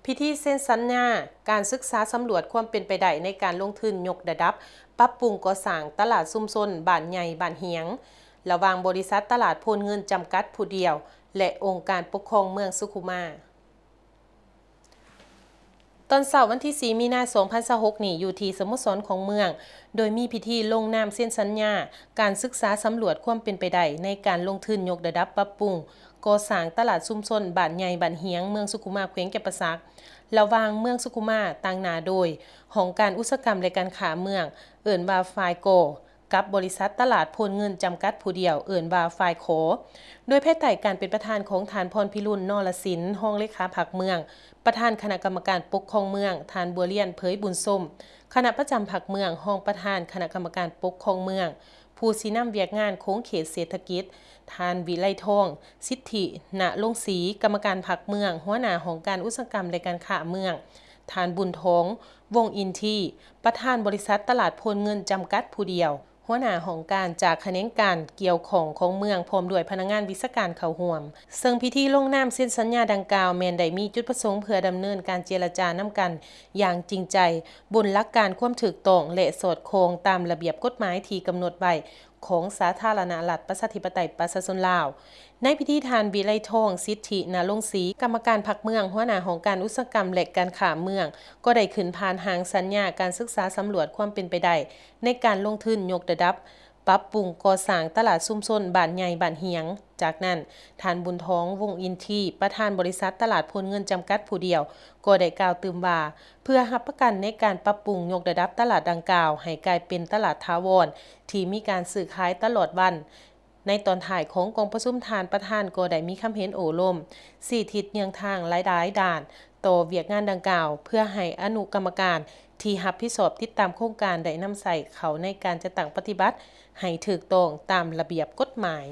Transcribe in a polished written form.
พิธีเซ็นสัญญาการศึกษาสำรวจความเป็นไปได้ในการลงทุนยกระดับปรับปรุงก่อสร้างตลาดชุมชนบ้านใหญ่บ้านเฮียงระหว่างบริษัทตลาดโพนเงินจำกัดผู้เดียวและองค์การปกครองเมืองสุขุมาตอนเสาร์วันที่ 4 มีนาคม 2026 นี้อยู่ที่สโมสรของเมืองโดยมีพิธีลงนามเซ็นสัญญาการศึกษาสำรวจความเป็นไปได้ในการลงทุนยกระดับปรับปรุงก่อสร้างตลาดชุมชนบ้านใหญ่บ้านเฮียงเมืองสุขุมาแขวงแก่นประสักระหว่างเมืองสุขุมาต่างหน้าโดยหองการอุตสาหกรรมและการค้าเมืองเอิ้นว่าฝ่ายโกกับบริษัทตลาดโพนเงินจำกัดผู้เดียวเอิ้นว่าฝ่ายโขโดยภายใต้การเป็นประธานของฐานพรพิรุณนรสินห์ห้องเลขาผักเมืองประธานคณะกรรมการปกครองเมืองฐานบัวเลียนเผยบุญส้มคณะประจำผักเมืองห้องประธานคณะกรรมการปกครองเมืองผู้ชี้นำเวียกงานโค้งเขตเศรษฐกิจทานวิไลทองสิทธิณลงศรีกรรมการผักเมืองหัวหน้าของการอุตสาหกรรมและการค้าเมืองทานบุญทองวงอินทีประธานบริษัทตลาดโพนเงินจำกัดผู้เดียวหัวหน้าของการจากแขนงการเกี่ยวของเมืองพร้อมด้วยพนักงานวิศการเข้าร่วมซึ่งพิธีลงนามเซ็นสัญญาดังกล่าวแม้นได้มีจุดประสงค์เพื่อดำเนินการเจรจานำกันอย่างจริงใจบนหลักการความถูกต้องและสอดคล้องตามระเบียบกฎหมายที่กำหนดไว้ของสาธารณรัฐประชาธิปไตยประชาชนลาวในพิธีทานวิไลทองสิทธิณลงศรีกรรมการพรรคเมืองหัวหน้าของการอุตสาหกรรมและการค้าเมืองก็ได้ขึ้นผ่านหางสัญญาการศึกษาสำรวจความเป็นไปได้ในการลงทุนยกระดับปรับปรุงก่อสร้างตลาดชุมชนบ้านใหญ่บ้านเฮียงจากนั้นท่านบุญท้องวงอินทีประธานบริษัทตลาดพลเงินจำกัดผู้เดียวก็ได้กล่าวตื่มว่าเพื่อรับประกันในการปรับปรุงยกระดับตลาดดังกล่าวให้กลายเป็นตลาดถาวรที่มีการซื้อขายตลอดวันในตอนถ่ายของกองประชุมทานประธานก็ได้มีคำเห็นโอลม4ทิศเนียงทางหลายด่านต่อเวียกงานดังกล่าวเพื่อให้อนุกรรมการที่รับผิดชอบติดตามโครงการได้นำใส่เขาในการจะตั้งปฏิบัติให้ถูกต้องตามระเบียบกฎหมาย